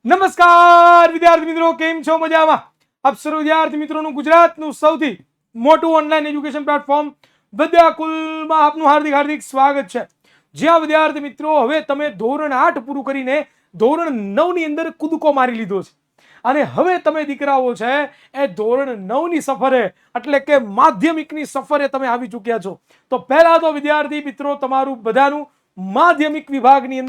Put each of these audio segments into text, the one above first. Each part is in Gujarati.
નમસ્કાર વિદ્યાર્થી મિત્રો, કેમ છો? મજામાં? આપ સર્વ વિદ્યાર્થી મિત્રોનું ગુજરાતનું સૌથી મોટું ઓનલાઈન એજ્યુકેશન પ્લેટફોર્મ વિદ્યાકુલમાં આપનું હાર્દિક હાર્દિક સ્વાગત છે. જ્યાં વિદ્યાર્થી મિત્રો હવે તમે ધોરણ 8 પૂરું કરીને ધોરણ 9 ની અંદર કૂદકો મારી લીધો છે અને હવે તમે દીકરાઓ છે એ ધોરણ 9 ની સફરે એટલે કે માધ્યમિકની સફરે તમે આવી ચૂક્યા છો. તો પહેલા તો વિદ્યાર્થી મિત્રો તમારું બધાનું માધ્યમિક વિભાગની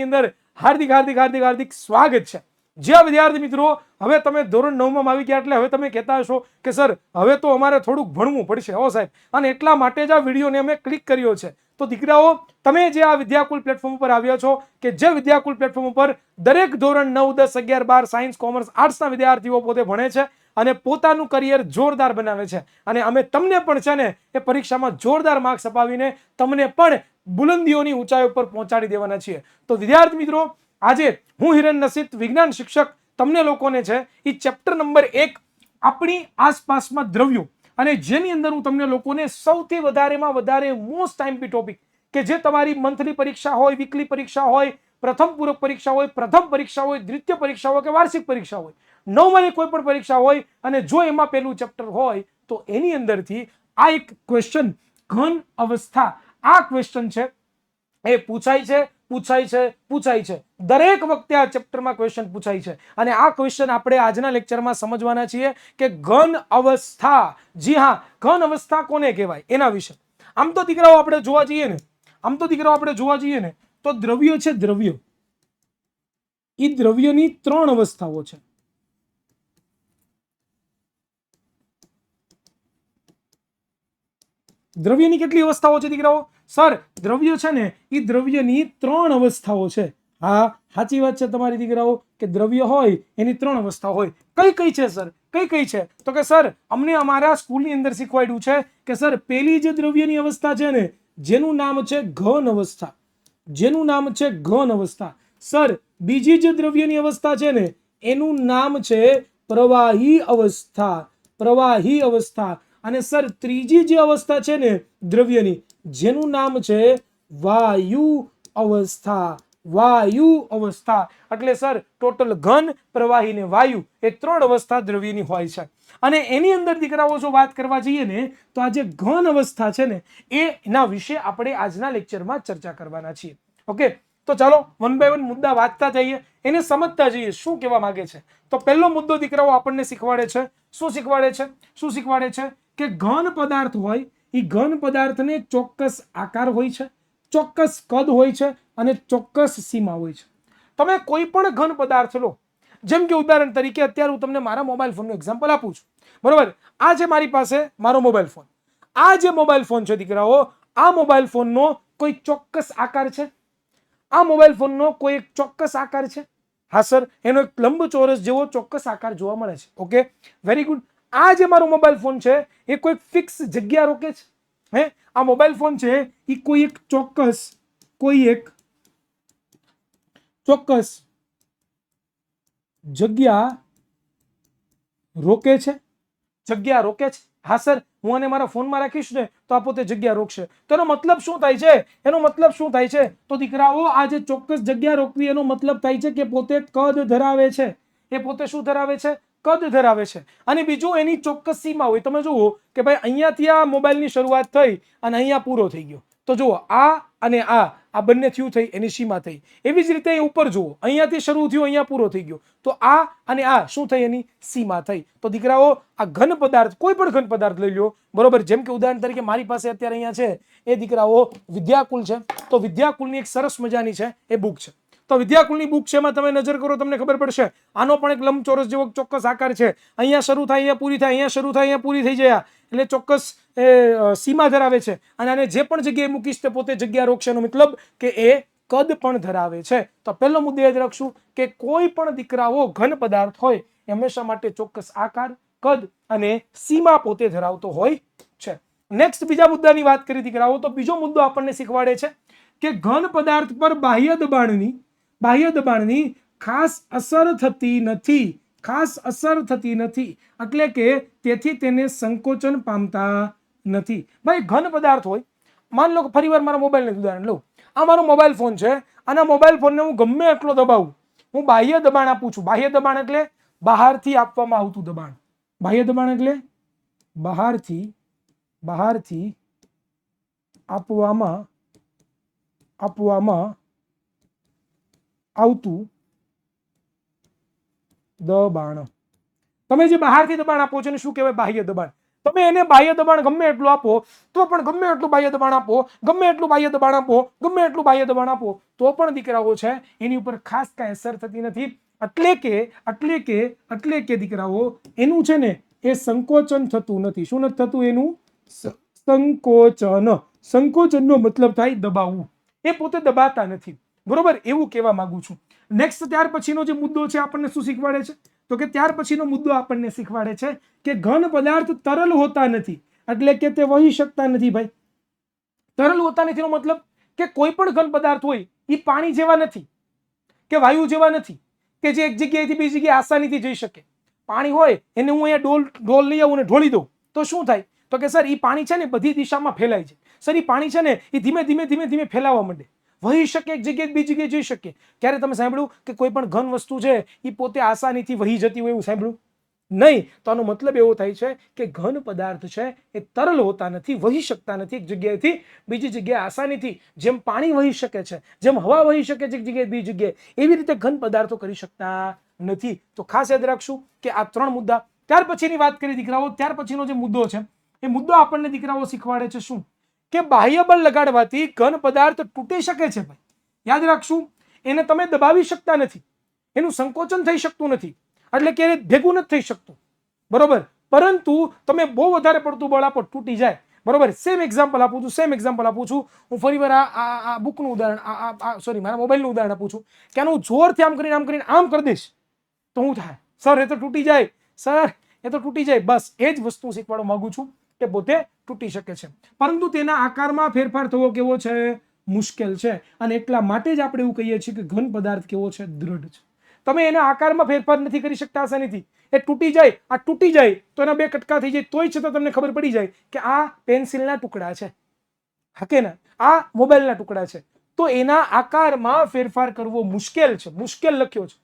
અંદર હાર્દિક હાર્દિક હાર્દિક હાર્દિક સ્વાગત છે. જ્યાં વિદ્યાર્થી મિત્રો હવે તમે ધોરણ 9 માં આવી ગયા એટલે હવે તમે કહેતા હશો કે સર હવે તો અમારે થોડુંક ભણવું પડશે હો સાહેબ, અને એટલા માટે જ આ વિડીયોને અમે ક્લિક કર્યો છે. તો દીકરાઓ, તમે જે આ વિદ્યાકુલ પ્લેટફોર્મ ઉપર આવ્યા છો કે જે વિદ્યાકુલ પ્લેટફોર્મ ઉપર દરેક ધોરણ 9, 10, 11, 12 સાયન્સ, કોમર્સ, આર્ટ્સના વિદ્યાર્થીઓ પોતે ભણે છે અને પોતાનું કરિયર જોરદાર બનાવે છે, અને અમે તમને પણ છે ને એ પરીક્ષામાં જોરદાર માર્ક્સ અપાવીને તમને પણ બુલંદીઓની ઊંચાઈ ઉપર પહોંચાડી દેવાના છીએ. તો વિદ્યાર્થી મિત્રો, આજે હું હિરેન નસીદ વિજ્ઞાન શિક્ષક તમને લોકોને છે એ ચેપ્ટર નંબર 1 આપણી આસપાસમાં દ્રવ્યો, અને જેની અંદર હું તમને લોકોને સૌથી વધારેમાં વધારે મોસ્ટ આઈએમપી ટોપિક કે જે તમારી મંથલી પરીક્ષા હોય, વીકલી પરીક્ષા હોય, પ્રથમ પૂરક પરીક્ષા હોય, પ્રથમ પરીક્ષા હોય, દ્વિતીય પરીક્ષા હોય કે વાર્ષિક પરીક્ષા હોય, 9માની કોઈ પણ પરીક્ષા હોય, અને જો એમાં પહેલું ચેપ્ટર હોય તો એની અંદરથી આ એક ક્વેશ્ચન ઘન અવસ્થા, આ ક્વેશ્ચન છે એ પૂછાય છે. દરેક વખતે આ ચેપ્ટરમાં ક્વેશ્ચન પૂછાય છે, અને આ ક્વેશ્ચન આપણે આજના લેક્ચરમાં સમજવાના છીએ કે ઘન અવસ્થા, જી હા, ઘન અવસ્થા કોને કહેવાય એના વિશે. આમ તો દીકરાઓ આપણે જોવા જઈએ ને તો દ્રવ્યો છે, દ્રવ્યો એ દ્રવ્યની 3 અવસ્થાઓ છે. દ્રવ્યની કેટલી અવસ્થાઓ છે દીકરાઓ? સર, દ્રવ્ય છે ને એ દ્રવ્યની 3 અવસ્થાઓ છે. હા, સાચી વાત છે તમારી દીકરાઓ કે દ્રવ્ય હોય એની 3 અવસ્થા હોય. કઈ છે સર? કઈ છે? તો કે સર અમને અમારા સ્કૂલની અંદર શીખવાડ્યું છે કે સર પેલી જે દ્રવ્યની અવસ્થા છે ને જેનું નામ છે ઘન અવસ્થા, સર બીજી જે દ્રવ્યની અવસ્થા છે ને એનું નામ છે પ્રવાહી અવસ્થા, અને સર ત્રીજી જે અવસ્થા છે ને દ્રવ્યની જેનું નામ છે વાયુ અવસ્થા. એટલે સર ટોટલ ઘન, પ્રવાહી ને વાયુ એ 3 અવસ્થા દ્રવ્યની હોય છે. અને એની અંદર દીકરાઓ જો વાત કરવા જઈએ ને તો આ જે ઘન અવસ્થા છે ને એના વિશે આપણે આજના લેક્ચરમાં ચર્ચા કરવાના છીએ. ઓકે, તો ચાલો વન બાય વન મુદ્દા વાંચતા જઈએ, એને સમજતા જઈએ શું કહેવા માંગે છે. તો પહેલો મુદ્દો દીકરાઓ આપણને શીખવાડે છે, શું શીખવાડે છે કે ઘન પદાર્થ હોય એ ઘન પદાર્થને ચોક્કસ આકાર હોય છે, ચોક્કસ કદ હોય છે અને ચોક્કસ સીમા હોય છે. તમે કોઈ પણ ઘન પદાર્થ લો, જેમ કે ઉદાહરણ તરીકે અત્યારે હું તમને મારા મોબાઈલ ફોનનું એક્ઝામ્પલ આપું છું, બરોબર? આ છે મારી પાસે મારો મોબાઈલ ફોન. આ જે મોબાઈલ ફોન છે દીકરાઓ, આ મોબાઈલ ફોનનો કોઈ ચોક્કસ આકાર છે? હા સર, એનો એક લંબચોરસ જેવો ચોક્કસ આકાર જોવા મળે છે. Okay, very good. આ જે મારો મોબાઈલ ફોન છે એ કોઈ ફિક્સ જગ્યા રોકે છે? આ મોબાઈલ ફોન છે એ કોઈ એક ચોક્કસ જગ્યા રોકે છે? હા સર, હું આને મારા ફોનમાં રાખીશ ને તો આ પોતે જગ્યા રોકશે. તો એનો મતલબ શું થાય છે? તો દીકરાઓ આ જે ચોક્કસ જગ્યા રોકવી એનો મતલબ થાય છે કે પોતે કદ ધરાવે છે. એ પોતે શું ધરાવે છે? કદ ધરાવે છે. અને બીજું એની ચોક્કસ સીમા હોય. તમે જુઓ કે ભાઈ અહીંયાથી આ મોબાઈલની શરૂઆત થઈ અને અહીંયા પૂરો થઈ ગયો, તો જુઓ આ અને આ બંને થયું થઈ એની સીમા થઈ. એવી જ રીતે ઉપર જુઓ, અહીંયાથી શરૂ થયું, અહીંયા પૂરો થઈ ગયો, તો આ અને આ શું થઈ? એની સીમા થઈ. તો દીકરાઓ આ ઘન પદાર્થ, કોઈ પણ ઘન પદાર્થ લઈ લો, બરોબર? જેમ કે ઉદાહરણ તરીકે મારી પાસે અત્યારે અહીંયા છે એ દીકરાઓ વિદ્યાકુલ છે. તો વિદ્યાકુલની એક સરસ મજાની છે એ બુક છે. તો વિદ્યાકુલની બુક છે, એમાં તમે નજર કરો તમને ખબર પડશે આનો પણ એક લંબચોરસ જેવો ચોક્કસ આકાર છે. અહીંયા શરૂ થાય, અહીંયા પૂરી થાય, અહીંયા શરૂ થાય, અહીંયા પૂરી થઈ જાય, એટલે ચોક્કસ સીમા ધરાવે છે. અને આને જે પણ જગ્યાએ મૂકીશ તે પોતે જગ્યા રોકશે, એનો મતલબ કે એ કદ પણ ધરાવે છે. તો પહેલો મુદ્દો યાદ રાખશું કે કોઈ પણ દીકરાઓ ઘન પદાર્થ હોય એ હંમેશા માટે ચોક્કસ આકાર, કદ અને સીમા પોતે ધરાવતો હોય છે. નેક્સ્ટ બીજા મુદ્દાની વાત કરી દીકરાઓ, તો બીજો મુદ્દો આપણને શીખવાડે છે કે ઘન પદાર્થ પર બાહ્ય દબાણની ખાસ અસર થતી નથી, એટલે કે તેથી તેને સંકોચન પામતા નથી. ભાઈ ઘન પદાર્થ હોય, માન લો કે ફરીવાર મારા મોબાઈલનું ઉદાહરણ લઉં. આ મારો મોબાઈલ ફોન છે, અને મોબાઈલ ફોનને હું ગમે એટલો દબાવું હું બાહ્ય દબાણ આપું છું. બાહ્ય દબાણ એટલે બહારથી આપવામાં આવતું દબાણ. બાહ્ય દબાણ એટલે બહારથી આપવામાં આવતું દબાણ. તમે જે બહારથી દબાણ આપો છો એને શું કહેવાય? બાહ્ય દબાણ. તમે એને બાહ્ય દબાણ ગમે એટલું આપો તો પણ ગમે એટલું બાહ્ય દબાણ આપો, ગમે એટલું બાહ્ય દબાણ આપો, ગમે એટલું બાહ્ય દબાણ આપો તો પણ દીકરાઓ છે એની ઉપર ખાસ કાંઈ અસર થતી નથી. એટલે કે દીકરાઓ એનું છે ને એ સંકોચન થતું નથી. શું નથી થતું? એનું સંકોચનનો મતલબ થાય દબાવવું. એ પોતે દબાતા નથી. બરોબર, એવું કહેવા માંગુ છું. નેક્સ્ટ ત્યાર પછીનો જે મુદ્દો છે આપણને શું શીખવાડે છે? તો કે ત્યાર પછીનો મુદ્દો આપણને શીખવાડે છે કે ઘન પદાર્થ તરલ હોતા નથી, એટલે કે તે વહી શકતા નથી. ભાઈ, તરલ હોતા નથીનો મતલબ કે કોઈ પણ ઘન પદાર્થ હોય એ પાણી જેવા નથી કે વાયુ જેવા નથી કે જે એક જગ્યાએથી બીજી જગ્યાએ આસાનીથી જઈ શકે. પાણી હોય એને હું અહીંયા ડોલ લઈ આવું ને ઢોળી દઉં તો શું થાય? તો કે સર એ પાણી છે ને બધી દિશામાં ફેલાય છે. સર એ પાણી છે ને એ ધીમે ધીમે ફેલાવા માંડે, વહી શકે, એક જગ્યાએ બીજી જગ્યાએ જઈ શકે. ક્યારે તમે સાંભળ્યું કે કોઈ પણ ઘન વસ્તુ છે એ પોતે આસાનીથી વહી જતી હોય? એવું સાંભળ્યું નહીં. તો આનો મતલબ એવો થાય છે કે ઘન પદાર્થ છે એ તરલ હોતા નથી, વહી શકતા નથી એક જગ્યાએથી બીજી જગ્યાએ આસાનીથી. જેમ પાણી વહી શકે છે, જેમ હવા વહી શકે છે એક જગ્યાએ બીજી જગ્યાએ, એવી રીતે ઘન પદાર્થો કરી શકતા નથી. તો ખાસ યાદ રાખશું કે આ 3 મુદ્દા. ત્યાર પછીની વાત કરી દીકરાઓ, ત્યાર પછીનો જે મુદ્દો છે એ મુદ્દો આપણને દીકરાઓ શીખવાડે છે શું? કે બાહ્ય બળ લગાડવાથી ઘન પદાર્થ તૂટી શકે છે. ભાઈ, યાદ રાખશું, એને તમે દબાવી શકતા નથી, એનું સંકોચન થઈ શકતું નથી, એટલે કે ભેગું નથી થઈ શકતું. બરોબર, પરંતુ તમે બહુ વધારે પડતું બળ આપો તૂટી જાય. બરોબર, સેમ એક્ઝામ્પલ આપું છું. હું ફરીવાર આ બુકનું ઉદાહરણ, સોરી, મારા મોબાઈલનું ઉદાહરણ આપું છું કે આનું જોરથી આમ કરીને આમ કરી દઈશ તો શું થાય? સર, એ તો તૂટી જાય. સર, એ તો તૂટી જાય. બસ એ જ વસ્તુ શીખવાડવા માંગુ છું કે પોતે તૂટી શકે છે, પરંતુ તેના આકારમાં ફેરફાર થવો કેવો છે? મુશ્કેલ છે. અને એટલા માટે જ આપણે એવું કહીએ છીએ કે ઘન પદાર્થ કેવો છે? દ્રઢ છે. તમે એના આકારમાં ફેરફાર નથી કરી શકતા આસાનીથી. એ તૂટી જાય તો એના 2 કટકા થઈ જાય તોય છતાં તમને ખબર પડી જાય કે આ પેન્સિલના ટુકડા છે, હકે ના, આ મોબાઈલના ટુકડા છે. તો એના આકારમાં ફેરફાર કરવો મુશ્કેલ છે. મુશ્કેલ લખ્યો છે,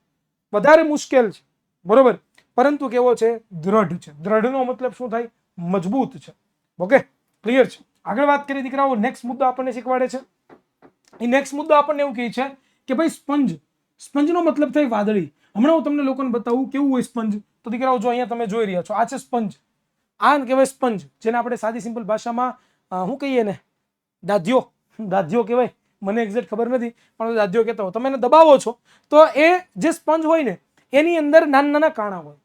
વધારે મુશ્કેલ છે. બરોબર, પરંતુ કેવો છે? દ્રઢ છે. દ્રઢનો મતલબ શું થાય? મજબૂત છે. ઓકે, ક્લિયર છે. આગળ વાત કરીએ દીકરાઓ, નેક્સ્ટ મુદ્દો આપણને શીખવાડે છે. એ નેક્સ્ટ મુદ્દો આપણને એવું કહે છે કે ભાઈ સ્પંજનો મતલબ થાય વાદળી. હમણાં હું તમને લોકોને બતાવું કેવું હોય સ્પંજ. તો દીકરાઓ જો અહીંયા તમે જોઈ રહ્યા છો, આ છે સ્પંજ. આ કહેવાય સ્પંજ, જેને આપણે સાદી સિમ્પલ ભાષામાં શું કહીએ ને? દાધ્યો કહેવાય. મને એક્ઝેક્ટ ખબર નથી પણ દાધ્યો કહેતા હો. તમે એને દબાવો છો તો એ જે સ્પંજ હોય ને એની અંદર નાના કાણા હોય,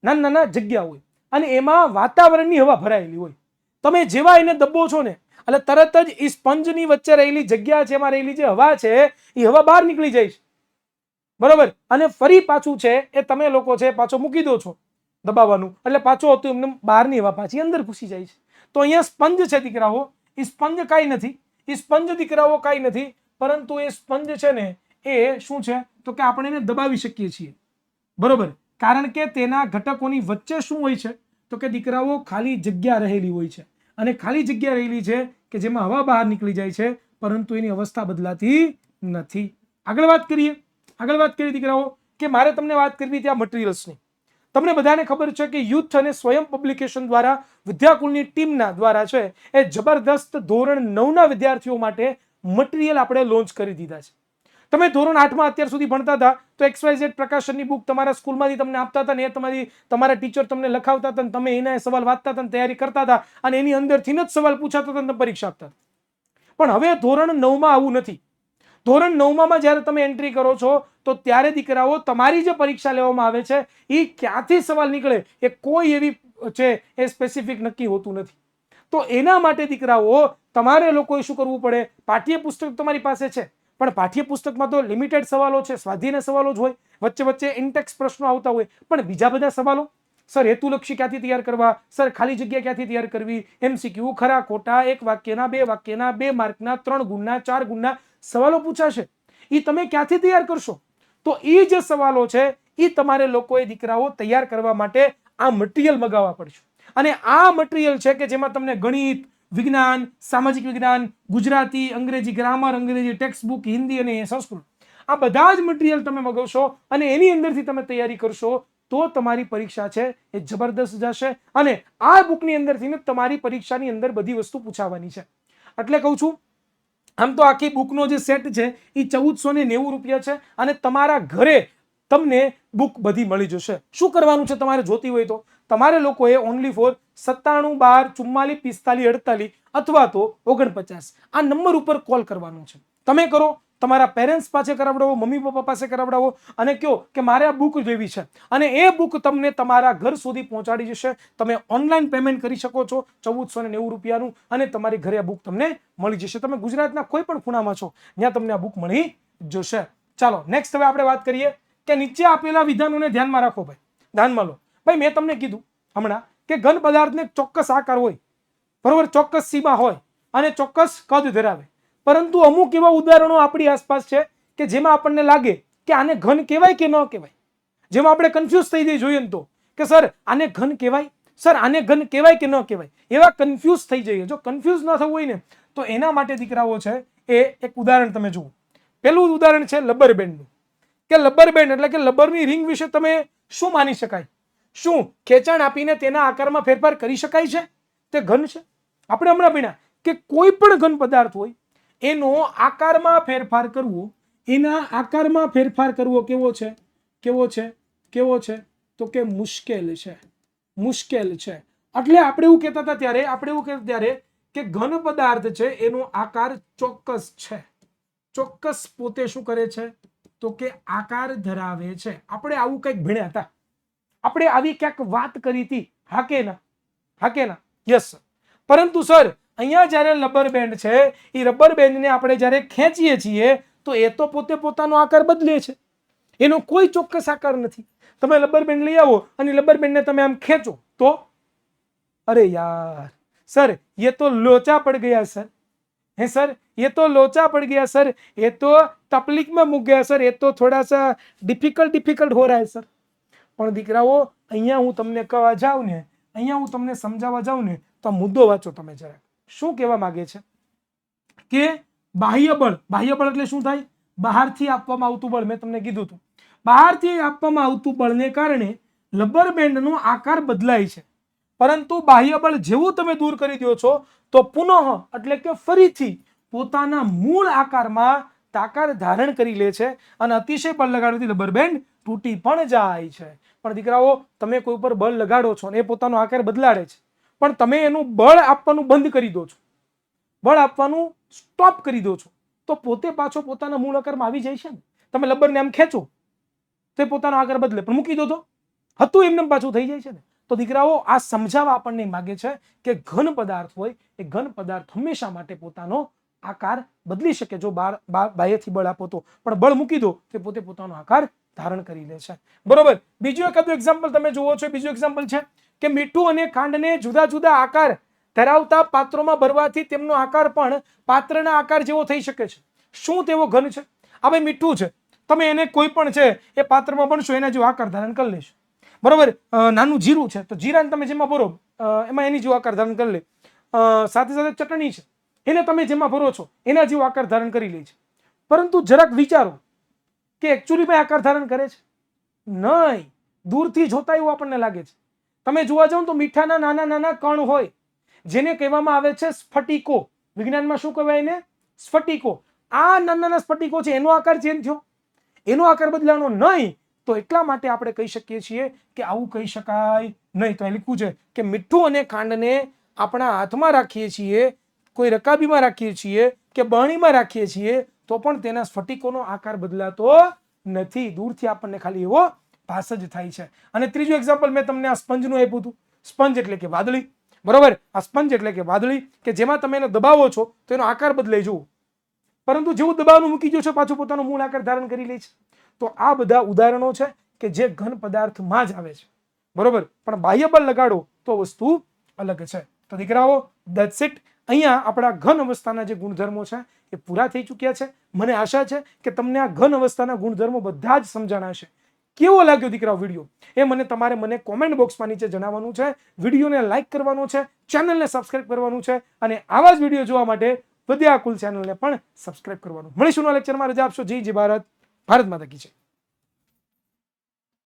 નાના જગ્યા હોય અને એમાં વાતાવરણની હવા ભરાયેલી હોય. તમે જેવા એને દબો છો ને એટલે તરત જ એ સ્પંજની વચ્ચે રહેલી જગ્યા છે, એમાં રહેલી જે હવા છે એ હવા બહાર નીકળી જાય છે. બરોબર, અને ફરી પાછું છે એ તમે લોકો છે પાછો મૂકી દો છો દબાવવાનું, એટલે પાછો હતું એમને બહારની હવા પાછી અંદર ઘૂસી જાય છે. તો અહીંયા સ્પંજ છે દીકરાઓ, એ સ્પંજ કાંઈ નથી. એ સ્પંજ દીકરાઓ કાંઈ નથી, પરંતુ એ સ્પંજ છે ને એ શું છે? તો કે આપણે એને દબાવી શકીએ છીએ. બરોબર, કારણ કે તેના ઘટકોની વચ્ચે શું હોય છે? તો કે દીકરાઓ ખાલી જગ્યા રહેલી હોય છે. અને ખાલી જગ્યા રહેલી છે કે જેમાં હવા બહાર નીકળી જાય છે, પરંતુ એની અવસ્થા બદલાતી નથી. આગળ વાત કરીએ દીકરાઓ કે મારે તમને વાત કરવી હતી આ મટીરિયલ્સની. તમને બધાને ખબર છે કે યુથ અને સ્વયં પબ્લિકેશન દ્વારા વિદ્યાકુલની ટીમના દ્વારા છે એ જબરદસ્ત ધોરણ 9ના વિદ્યાર્થીઓ માટે મટીરિયલ આપણે લોન્ચ કરી દીધા છે. તમે ધોરણ 8માં અત્યાર સુધી ભણતા હતા તો XYZ પ્રકાશનની બુક તમારા સ્કૂલમાંથી તમને આપતા હતા ને એ તમારા ટીચર તમને લખાવતા હતા ને તમે એના સવાલ વાંચતા હતા, તૈયારી કરતા હતા અને એની અંદરથી જ સવાલ પૂછાતા હતા અને પરીક્ષા આપતા હતા. પણ હવે ધોરણ 9માં આવું નથી. ધોરણ 9માં જ્યારે તમે એન્ટ્રી કરો છો તો ત્યારે દીકરાઓ તમારી જે પરીક્ષા લેવામાં આવે છે એ ક્યાંથી સવાલ નીકળે એ કોઈ એવી છે એ સ્પેસિફિક નક્કી હોતું નથી. તો એના માટે દીકરાઓ તમારે લોકોએ શું કરવું પડે? પાઠ્યપુસ્તક તમારી પાસે છે પણ પાઠ્યપુસ્તકમાં તો લિમિટેડ સવાલો છે, સ્વાધ્યાયના સવાલો જ હોય, વચ્ચે ઇનટેક્સ પ્રશ્નો આવતા હોય, પણ બીજા બધા સવાલો સર હેતુલક્ષી ક્યાંથી તૈયાર કરવા? સર ખાલી જગ્યા ક્યાંથી તૈયાર કરવી? MCQ, ખરા ખોટા, 1 વાક્યના, 2 વાક્યના, 2 માર્કના, 3 ગુણના, 4 ગુણના સવાલો પૂછાશે. એ તમે ક્યાંથી તૈયાર કરશો? તો એ જે સવાલો છે એ તમારે લોકોએ દીકરાઓ તૈયાર કરવા માટે આ મટીરિયલ મગાવવા પડશે. અને આ મટીરિયલ છે કે જેમાં તમને ગણિત, વિજ્ઞાન, સામાજિક વિજ્ઞાન, ગુજરાતી, અંગ્રેજી ગ્રામર, અંગ્રેજી ટેક્સ્ટ બુક, હિન્દી અને સંસ્કૃત આ બધા જ મટીરિયલ તમે મગાવશો અને એની અંદરથી તમે તૈયારી કરશો તો તમારી પરીક્ષા છે એ જબરદસ્ત જશે. અને આ બુકની અંદરથી તમારી પરીક્ષાની અંદર બધી વસ્તુ પૂછાવાની છે. એટલે કહું છું, આમ તો આખી બુકનો જે સેટ છે એ 1490 રૂપિયા છે અને તમારા ઘરે તમને બુક બધી મળી જશે. શું કરવાનું છે તમારે જોતી હોય તો તમારે લોકોએ ઓનલી ફોર 97 12 44 45 48 અથવા તો 49 આ નંબર ઉપર કોલ કરવાનો છે. તમે કરો, તમારા પેરેન્ટ્સ પાસે કરાવડાવો, મમ્મી પપ્પા પાસે કરાવડાવો અને કહો કે મારે આ બુક લેવી છે અને એ બુક તમને તમારા ઘર સુધી પહોંચાડી જશે. તમે ઓનલાઈન પેમેન્ટ કરી શકો છો 1490 રૂપિયાનું અને તમારી ઘરે આ બુક તમને મળી જશે. તમે ગુજરાતના કોઈ પણ ખૂણામાં છો ત્યાં તમને આ બુક મળી જશે. ચાલો નેક્સ્ટ હવે આપણે વાત કરીએ કે નીચે આપેલા વિધાનોને ધ્યાનમાં રાખો. ભાઈ ધ્યાનમાં લો. ભાઈ મેં તમને કીધું હમણાં કે ઘન પદાર્થને ચોક્કસ આકાર હોય, બરોબર, ચોક્કસ સીમા હોય અને ચોક્કસ કદ ધરાવે. પરંતુ અમુક એવા ઉદાહરણો આપણી આસપાસ છે કે જેમાં આપણને લાગે કે આને ઘન કહેવાય કે ન કહેવાય, જેમાં આપણે કન્ફ્યુઝ થઈ જઈએ જોઈએ તો કે સર આને ઘન કહેવાય, સર આને ઘન કહેવાય કે ન કહેવાય. એવા કન્ફ્યુઝ થઈ જઈએ. જો કન્ફ્યુઝ ન થવું હોય ને તો એના માટે દીકરાઓ છે એ એક ઉદાહરણ તમે જુઓ. પેલું ઉદાહરણ છે લબર બેન્ડનું. કે લબર બેન્ડ એટલે કે લબરની રિંગ વિશે તમે શું માની શકાય? શું ખેંચાણ આપીને તેના આકારમાં ફેરફાર કરી શકાય છે? તે ઘન છે? આપણે હમણાં ભણ્યા કે કોઈ પણ ઘન પદાર્થ હોય એનો આકારમાં ફેરફાર કરવો, એના આકારમાં ફેરફાર કરવો કેવો છે? કેવો છે? કેવો છે? તો કે મુશ્કેલ છે. મુશ્કેલ છે. એટલે આપણે એવું કહેતા હતા ત્યારે કે ઘન પદાર્થ છે એનો આકાર ચોક્કસ છે. ચોક્કસ પોતે શું કરે છે? તો કે આકાર ધરાવે છે. આપણે આવું કંઈક ભણ્યા હતા, આપણે આવી ક્યાંક વાત કરી હતી. હા કે ના? હા કે ના? યસ. પરંતુ સર અહીંયા જ્યારે રબર બેન્ડ છે એ રબર બેન્ડને આપણે જ્યારે ખેંચીએ છીએ તો એ તો પોતે પોતાનો આકાર બદલે છે. એનો કોઈ ચોક્કસ આકાર નથી. તમે રબર બેન્ડ લઈ આવો અને રબર બેન્ડને તમે આમ ખેંચો તો અરે યાર સર ये तो लोचा पड़ गया सर. है सर ये तो लोचा पड़ गया सर, ये तो तकलीफ में मुक गया सर, ये तो थोड़ा सा डिफिकल्ट हो रहा है सर. પણ દીકરાઓ અહીંયા હું તમને કહેવા જાઉં ને, અહીંયા હું તમને સમજાવવા જાઉં ને તો મુદ્દો વાંચો તમે જરા. શું કહેવા માંગે છે કે બાહ્ય બળ એટલે શું થાય? બહારથી આપવામાં આવતું બળ. મેં તમને કીધું હતું બહારથી આપવામાં આવતું બળને કારણે રબર બેન્ડનો આકાર બદલાય છે. પરંતુ બાહ્ય બળ જેવું તમે દૂર કરી દો છો તો પુનઃ એટલે કે ફરીથી પોતાના મૂળ આકારમાં આકાર ધારણ કરી લે છે અને અતિશય બળ લગાડવાથી રબર બેન્ડ તૂટી પણ જાય છે. પણ દીકરાઓ તમે કોઈ ઉપર બળ લગાડો છો અને એ પોતાનો આકાર બદલાડે છે, પણ તમે એનું બળ આપવાનું બંધ કરી દો છો, બળ આપવાનું સ્ટોપ કરી દો છો, તો પોતે પાછો પોતાના મૂળ આકારમાં આવી જાય છે ને. તમે રબરને આમ ખેંચો તો પોતાનો આકાર બદલે, પણ મૂકી દો તો હતું એમને પાછું થઈ જાય છે ને. તો દીકરાઓ આ સમજાવવા આપણને માગે છે કે ઘન પદાર્થ હોય એ ઘન પદાર્થ હંમેશા માટે પોતાનો આકાર બદલી શકે જો બાહ્યથી બળ આપો તો, પણ બળ મૂકી દો તે પોતે પોતાનો આકાર ધારણ કરી લે છે. બરોબર. બીજું એકાદું એક્ઝામ્પલ તમે જુઓ છો. બીજું એક્ઝામ્પલ છે કે મીઠું અને ખાંડને જુદા જુદા આકાર ધરાવતા પાત્રોમાં ભરવાથી તેમનો આકાર પણ પાત્રના આકાર જેવો થઈ શકે છે. શું તેવો ઘન છે? આ ભાઈ મીઠું છે, તમે એને કોઈ પણ છે એ પાત્રમાં ભણશો એના જેવો આકાર ધારણ કરી લેશો. બરોબર. નાનું જીરું છે તો જીરાને તમે જેમાં ભરો એમાં એની જેવો આકાર ધારણ કરી લે. સાથે સાથે ચટણી છે એને તમે જેમાં ભરો છો એના જેવો આકાર ધારણ કરી લે છે. પરંતુ જરાક વિચારો કે એકચ્યુઅલી આકાર ધારણ કરે છે? નહીં. દૂરથી જોતા એવું આપણને લાગે છે. તમે જોવા જાઓ તો મીઠાના નાના નાના કણ હોય જેને કહેવામાં આવે છે સ્ફટિકો. વિજ્ઞાનમાં શું કહેવાય એને? સ્ફટિકો. આ નાના નાના સ્ફટિકો છે એનો આકાર ચેન્જ થયો, એનો આકાર બદલાનો નહીં. તો એટલા માટે આપણે કહી શકીએ છીએ કે આવું કહી શકાય નહીં. તો એ લખ્યું છે કે મીઠું અને ખાંડને આપણા હાથમાં રાખીએ છીએ, કોઈ રકાબીમાં રાખીએ છીએ કે બરણીમાં રાખીએ છીએ તો પણ તેના સ્ફટિકોનો આકાર બદલાતો નથી. દૂરથી આપણને ખાલી એવો ભાસ જ થાય છે. અને ત્રીજું એક્ઝામ્પલ મેં તમને આ સ્પંજનું આપ્યું હતું. સ્પંજ એટલે કે વાદળી. બરોબર. આ સ્પંજ એટલે કે વાદળી કે જેમાં તમે એને દબાવો છો તો એનો આકાર બદલાઈ જુઓ, પરંતુ જેવું દબાવવાનું મૂકી દો છો પાછું પોતાનો મૂળ આકાર ધારણ કરી લે છે. તો આ બધા ઉદાહરણો છે કે જે ઘન પદાર્થમાં જ આવે છે. બરોબર. પણ બાહ્ય બળ લગાડો તો વસ્તુ અલગ છે. તો દીકરાઓ ધેટ્સ ઇટ. અહીંયા આપણા ઘન અવસ્થાના જે ગુણધર્મો છે એ પૂરા થઈ ચૂક્યા છે. મને આશા છે કે તમને આ ઘન અવસ્થાના ગુણધર્મો બધા જ સમજણા હશે. કેવો લાગ્યો દીકરાઓ વિડીયો એ મને કોમેન્ટ બોક્સમાં નીચે જણાવવાનું છે. વિડીયોને લાઈક કરવાનો છે, ચેનલને સબસ્ક્રાઇબ કરવાનું છે અને આવા જ વિડીયો જોવા માટે વિદ્યાકુલ ચેનલને પણ સબસ્ક્રાઇબ કરવાનું. મળીશું નવા લેક્ચરમાં. રજા આપશો. જય ભારત. ભારત માતા કી જય.